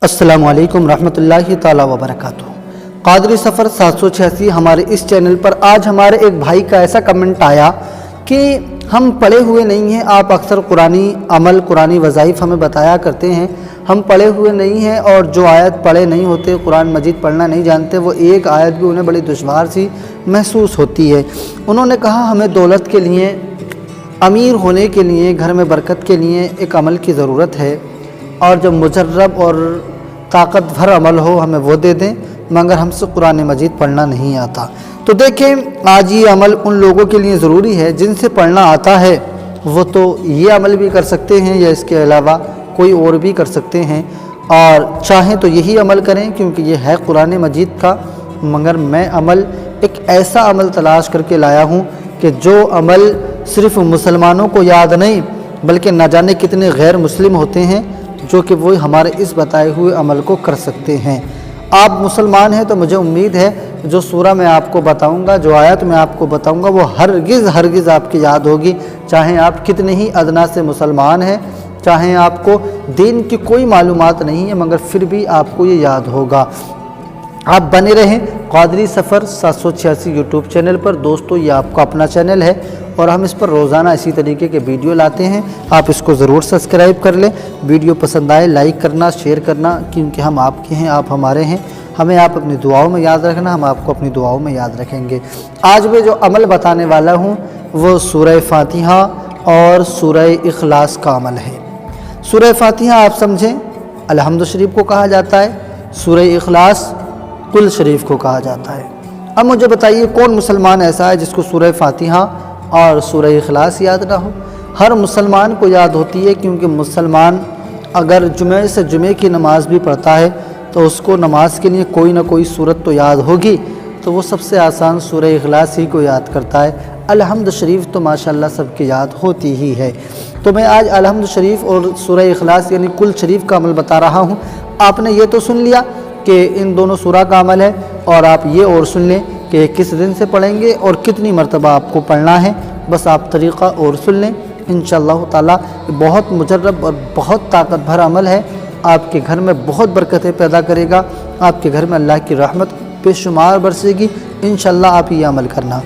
السلام علیکم ورحمۃ اللہ تعالیٰ وبرکاتہ۔ قادری سفر 786 ہمارے اس چینل پر آج ہمارے ایک بھائی کا ایسا کمنٹ آیا کہ ہم پڑھے ہوئے نہیں ہیں، آپ اکثر قرآنی عمل قرآنی وظائف ہمیں بتایا کرتے ہیں، ہم پڑھے ہوئے نہیں ہیں اور جو آیت پڑھے نہیں ہوتے، قرآن مجید پڑھنا نہیں جانتے، وہ ایک آیت بھی انہیں بڑی دشوار سی محسوس ہوتی ہے۔ انہوں نے کہا ہمیں دولت کے لیے، امیر ہونے کے لیے، گھر میں برکت کے لیے ایک عمل کی ضرورت ہے، اور جب مجرب اور طاقتور عمل ہو ہمیں وہ دے دیں، مگر ہم سے قرآن مجید پڑھنا نہیں آتا۔ تو دیکھیں آج یہ عمل ان لوگوں کے لیے ضروری ہے جن سے پڑھنا آتا ہے، وہ تو یہ عمل بھی کر سکتے ہیں یا اس کے علاوہ کوئی اور بھی کر سکتے ہیں، اور چاہیں تو یہی عمل کریں کیونکہ یہ ہے قرآن مجید کا۔ مگر میں عمل ایک ایسا عمل تلاش کر کے لایا ہوں کہ جو عمل صرف مسلمانوں کو یاد نہیں بلکہ نہ جانے کتنے غیر مسلم ہوتے ہیں جو کہ وہ ہمارے اس بتائے ہوئے عمل کو کر سکتے ہیں۔ آپ مسلمان ہیں تو مجھے امید ہے جو سورہ میں آپ کو بتاؤں گا، جو آیت میں آپ کو بتاؤں گا، وہ ہرگز آپ کی یاد ہوگی، چاہے آپ کتنے ہی ادنا سے مسلمان ہیں، چاہے آپ کو دین کی کوئی معلومات نہیں ہے، مگر پھر بھی آپ کو یہ یاد ہوگا۔ آپ بنے رہیں قادری سفر 786 یوٹیوب چینل پر۔ دوستو یہ آپ کا اپنا چینل ہے اور ہم اس پر روزانہ اسی طریقے کے ویڈیو لاتے ہیں، آپ اس کو ضرور سبسکرائب کر لیں۔ ویڈیو پسند آئے لائک کرنا، شیئر کرنا، کیونکہ ہم آپ کے ہیں، آپ ہمارے ہیں، ہمیں آپ اپنی دعاؤں میں یاد رکھنا، ہم آپ کو اپنی دعاؤں میں یاد رکھیں گے۔ آج میں جو عمل بتانے والا ہوں وہ سورہ فاتحہ اور سورہ اخلاص کا عمل ہے۔ سورہ فاتحہ آپ سمجھیں الحمد شریف کو کہا جاتا ہے، سورہ اخلاص قل شریف کو کہا جاتا ہے۔ اب مجھے بتائیے کون مسلمان ایسا ہے جس کو سورہ فاتحہ اور سورہ اخلاص یاد نہ ہو؟ ہر مسلمان کو یاد ہوتی ہے، کیونکہ مسلمان اگر جمعہ سے جمعہ کی نماز بھی پڑھتا ہے تو اس کو نماز کے لیے کوئی نہ کوئی صورت تو یاد ہوگی، تو وہ سب سے آسان سورہ اخلاص ہی کو یاد کرتا ہے۔ الحمد شریف تو ماشاءاللہ سب کی یاد ہوتی ہی ہے۔ تو میں آج الحمد شریف اور سورہ اخلاص یعنی قل شریف کا عمل بتا رہا ہوں۔ آپ نے یہ تو سن لیا کہ ان دونوں سورہ کا عمل ہے، اور آپ یہ اور سن لیں کہ کس دن سے پڑھیں گے اور کتنی مرتبہ آپ کو پڑھنا ہے، بس آپ طریقہ اور سن لیں۔ انشاءاللہ تعالی بہت مجرب اور بہت طاقت بھر عمل ہے، آپ کے گھر میں بہت برکتیں پیدا کرے گا، آپ کے گھر میں اللہ کی رحمت بے شمار برسے گی۔ انشاءاللہ آپ یہ عمل کرنا۔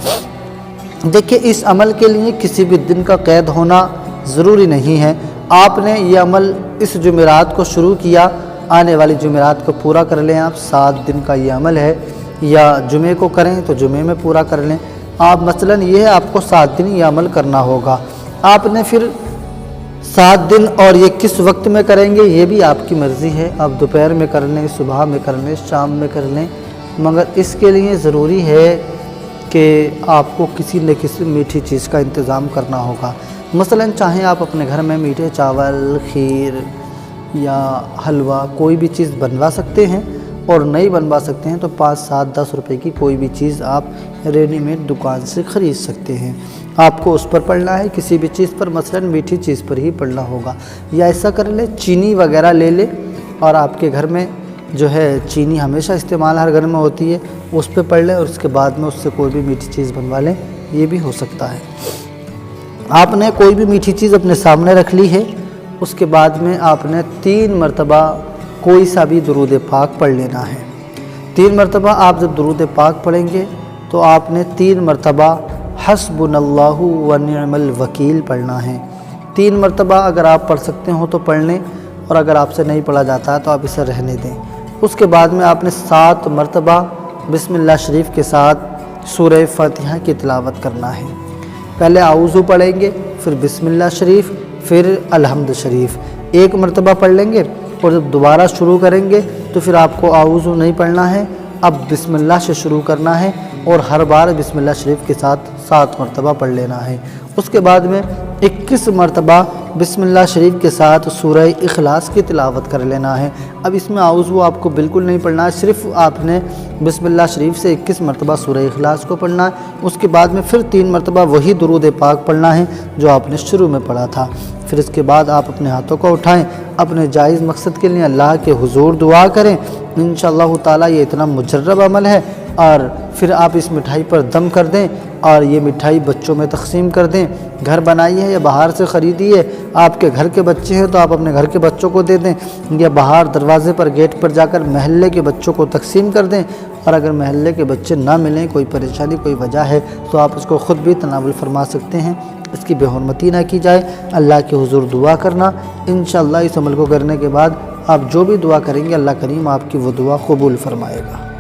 دیکھیں اس عمل کے لیے کسی بھی دن کا قید ہونا ضروری نہیں ہے۔ آپ نے یہ عمل اس جمعرات کو شروع کیا، آنے والی جمعرات کو پورا کر لیں۔ آپ 7 دن کا یہ عمل ہے، یا جمعے کو کریں تو جمعے میں پورا کر لیں۔ آپ مثلاً یہ ہے آپ کو 7 دن یہ عمل کرنا ہوگا۔ آپ نے پھر 7 دن اور یہ کس وقت میں کریں گے یہ بھی آپ کی مرضی ہے، آپ دوپہر میں کر لیں، صبح میں کر لیں، شام میں کر لیں، مگر اس کے لیے ضروری ہے کہ آپ کو کسی نہ کسی میٹھی چیز کا انتظام کرنا ہوگا۔ مثلاً چاہیں آپ اپنے گھر میں میٹھے چاول، کھیر یا حلوہ کوئی بھی چیز بنوا سکتے ہیں، اور نہیں بنوا سکتے ہیں تو 5، 7، 10 روپے کی کوئی بھی چیز آپ ریڈی میڈ دکان سے خرید سکتے ہیں۔ آپ کو اس پر پڑھنا ہے، کسی بھی چیز پر، مثلاً میٹھی چیز پر ہی پڑھنا ہوگا، یا ایسا کر لیں چینی وغیرہ لے لیں، اور آپ کے گھر میں جو ہے چینی ہمیشہ استعمال ہر گھر میں ہوتی ہے، اس پہ پڑھ لیں، اور اس کے بعد میں اس سے کوئی بھی میٹھی چیز بنوا لیں، یہ بھی ہو سکتا ہے۔ آپ نے کوئی بھی میٹھی چیز اپنے سامنے رکھ لی ہے، اس کے بعد میں آپ نے 3 مرتبہ کوئی سا بھی درود پاک پڑھ لینا ہے۔ 3 مرتبہ آپ جب درود پاک پڑھیں گے تو آپ نے 3 مرتبہ حسبنا اللہ و نعم الوکیل پڑھنا ہے۔ 3 مرتبہ اگر آپ پڑھ سکتے ہو تو پڑھ لیں، اور اگر آپ سے نہیں پڑھا جاتا تو آپ اسے رہنے دیں۔ اس کے بعد میں آپ نے 7 مرتبہ بسم اللہ شریف کے ساتھ سورہ فاتحہ کی تلاوت کرنا ہے۔ پہلے اعوذ پڑھیں گے، پھر بسم اللہ شریف، پھر الحمد شریف 1 مرتبہ پڑھ لیں گے، اور جب دوبارہ شروع کریں گے تو پھر آپ کو اعوذ نہیں پڑھنا ہے، اب بسم اللہ سے شروع کرنا ہے، اور ہر بار بسم اللہ شریف کے ساتھ 7 مرتبہ پڑھ لینا ہے۔ اس کے بعد میں 21 مرتبہ بسم اللہ شریف کے ساتھ سورہ اخلاص کی تلاوت کر لینا ہے۔ اب اس میں اعوذ آپ کو بالکل نہیں پڑھنا ہے، صرف آپ نے بسم اللہ شریف سے 21 مرتبہ سورہ اخلاص کو پڑھنا ہے۔ اس کے بعد میں پھر 3 مرتبہ وہی درود پاک پڑھنا ہے جو آپ نے شروع میں پڑھا تھا۔ پھر اس کے بعد آپ اپنے ہاتھوں کو اٹھائیں، اپنے جائز مقصد کے لیے اللہ کے حضور دعا کریں۔ انشاءاللہ تعالی یہ اتنا مجرب عمل ہے، اور پھر آپ اس مٹھائی پر دم کر دیں اور یہ مٹھائی بچوں میں تقسیم کر دیں۔ گھر بنائی ہے یا باہر سے خریدی ہے، آپ کے گھر کے بچے ہیں تو آپ اپنے گھر کے بچوں کو دے دیں، یا باہر دروازے پر گیٹ پر جا کر محلے کے بچوں کو تقسیم کر دیں۔ اور اگر محلے کے بچے نہ ملیں، کوئی پریشانی کوئی وجہ ہے، تو آپ اس کو خود بھی تناول فرما سکتے ہیں۔ اس کی بے حرمتی نہ کی جائے، اللہ کے حضور دعا کرنا۔ انشاءاللہ اس عمل کو کرنے کے بعد آپ جو بھی دعا کریں گے اللہ کریم آپ کی وہ دعا قبول فرمائے گا۔